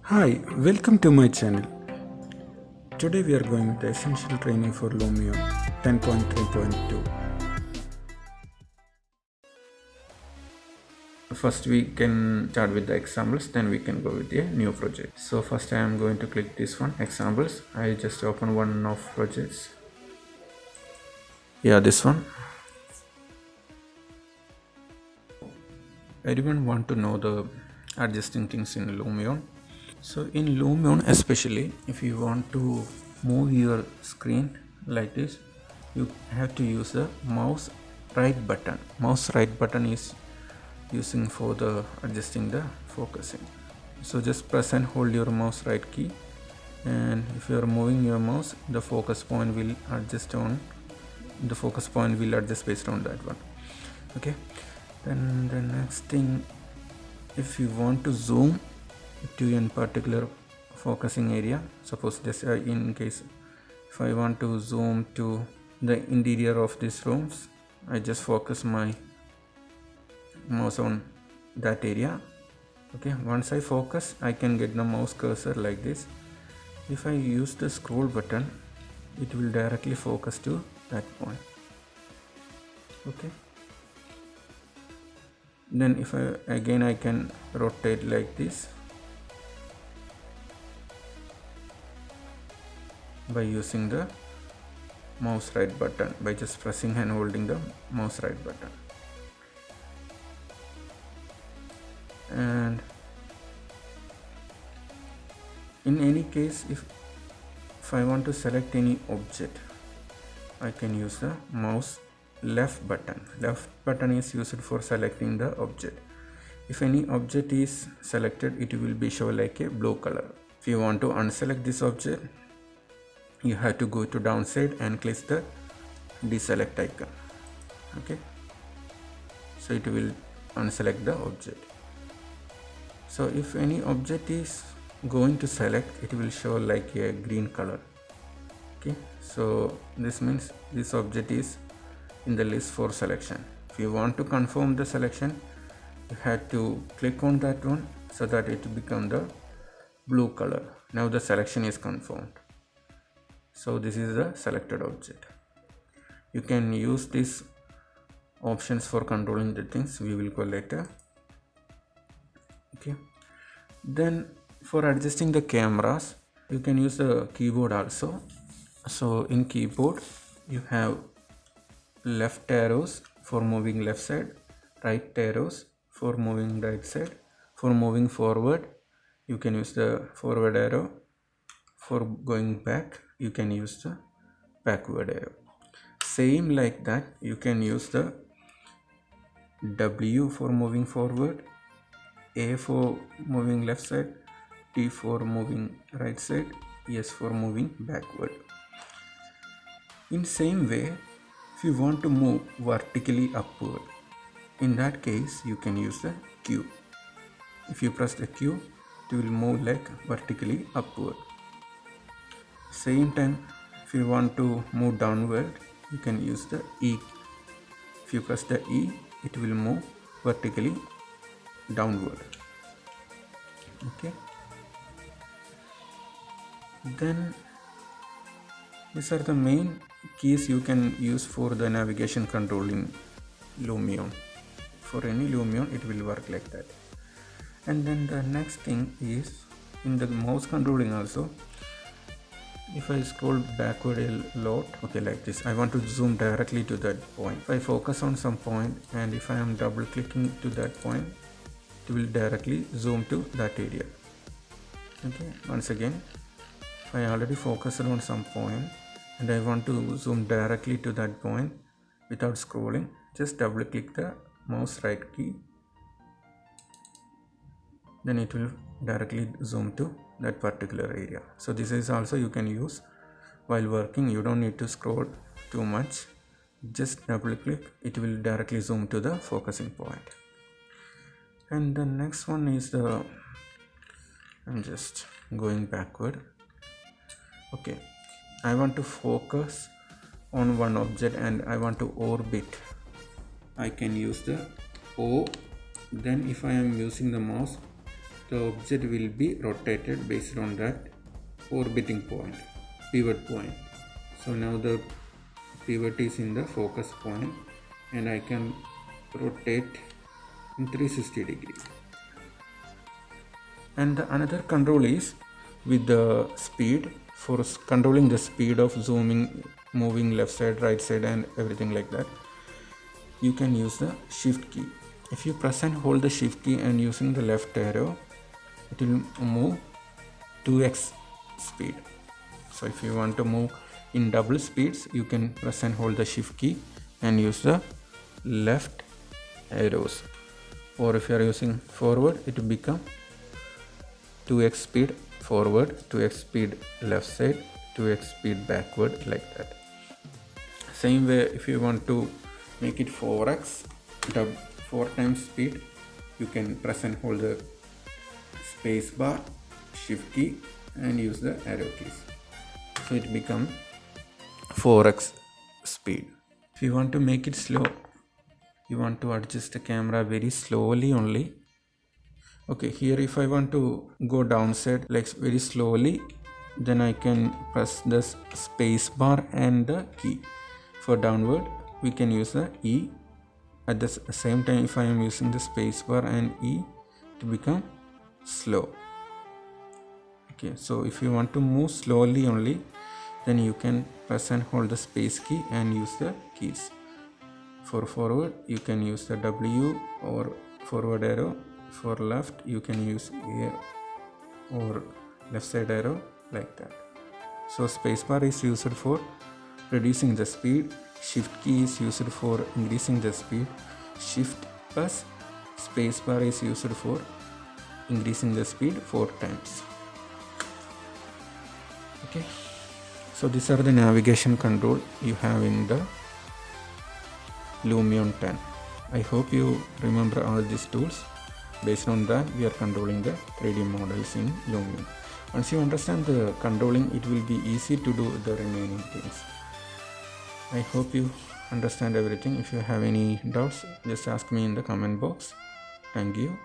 Hi, welcome to my channel. Today we are going with the essential training for Lumion 10.3.2. First we can start with the examples, then we can go with the new project. So first I am going to click this one, examples. I just open one of projects. Yeah, this one. Everyone want to know the adjusting things in Lumion. So in Lumion especially, if you want to move your screen like this, you have to use the mouse right button. Mouse right button is using for the adjusting the focusing. So just press and hold your mouse right key, and if you are moving your mouse, the focus point will adjust based on that one. Okay, then the next thing, if you want to zoom to in particular focusing area, suppose just in case if I want to zoom to the interior of these rooms, I just focus my mouse on that area. Okay, once I focus, I can get the mouse cursor like this. If I use the scroll button, it will directly focus to that point. Okay, then if I can rotate like this by using the mouse right button, by just pressing and holding the mouse right button. And in any case, if I want to select any object, I can use the mouse left button. Left button is used for selecting the object. If any object is selected, it will be shown like a blue color. If you want to unselect this object, you have to go to downside and click the deselect icon. Okay, so it will unselect the object. So if any object is going to select, it will show like a green color. Okay, so this means this object is in the list for selection. If you want to confirm the selection, you have to click on that one so that it become the blue color. Now the selection is confirmed. So this is the selected object. You can use these options for controlling the things. We will go later. Okay, then for adjusting the cameras, you can use the keyboard also. So in keyboard, you have left arrows for moving left side, right arrows for moving right side. For moving forward, you can use the forward arrow. For going back, you can use the backward arrow. Same like that, you can use the W for moving forward, A for moving left side, T for moving right side, S for moving backward. In same way, if you want to move vertically upward, in that case you can use the Q. If you press the Q, it will move like vertically upward. Same time, if you want to move downward, you can use the E. If you press the E, it will move vertically downward. Okay, then these are the main keys you can use for the navigation control in Lumion. For any Lumion, it will work like that. And then the next thing is in the mouse controlling also. If I scroll backward a lot, okay, like this, I want to zoom directly to that point. If I focus on some point and if I am double clicking to that point, it will directly zoom to that area. Okay, once again, if I already focused on some point and I want to zoom directly to that point without scrolling, just double click the mouse right key, then it will directly zoom to that particular area. So this is also you can use while working. You don't need to scroll too much, just double click, it will directly zoom to the focusing point. And the next one is the, I'm just going backward. Okay, I want to focus on one object and I want to orbit. I can use the O. Then if I am using the mouse the object will be rotated based on that orbiting point, pivot point. So now the pivot is in the focus point and I can rotate in 360 degrees. And the another control is with the speed, for controlling the speed of zooming, moving left side, right side and everything like that. You can use the shift key. If you press and hold the shift key and using the left arrow, it will move 2x speed. So if you want to move in double speeds, you can press and hold the shift key and use the left arrows. Or if you are using forward, it will become 2x speed forward, 2x speed left side, 2x speed backward, like that. Same way, if you want to make it 4x, 4 times speed, you can press and hold the space bar, shift key and use the arrow keys. So it becomes 4x speed. If you want to make it slow, you want to adjust the camera very slowly only. Okay, here if I want to go downside like very slowly, then I can press the space bar and the key. For downward, we can use the E. At the same time, if I am using the space bar and E, to become slow. Okay, so if you want to move slowly only, then you can press and hold the space key and use the keys. For forward, you can use the W or forward arrow. For left, you can use A or left side arrow, like that. So spacebar is used for reducing the speed, shift key is used for increasing the speed, shift plus spacebar is used for increasing the speed 4 times. Okay, so these are the navigation control you have in the Lumion 10. I hope you remember all these tools. Based on that, we are controlling the 3D models in Lumion. Once you understand the controlling, it will be easy to do the remaining things. I hope you understand everything. If you have any doubts, just ask me in the comment box. Thank you.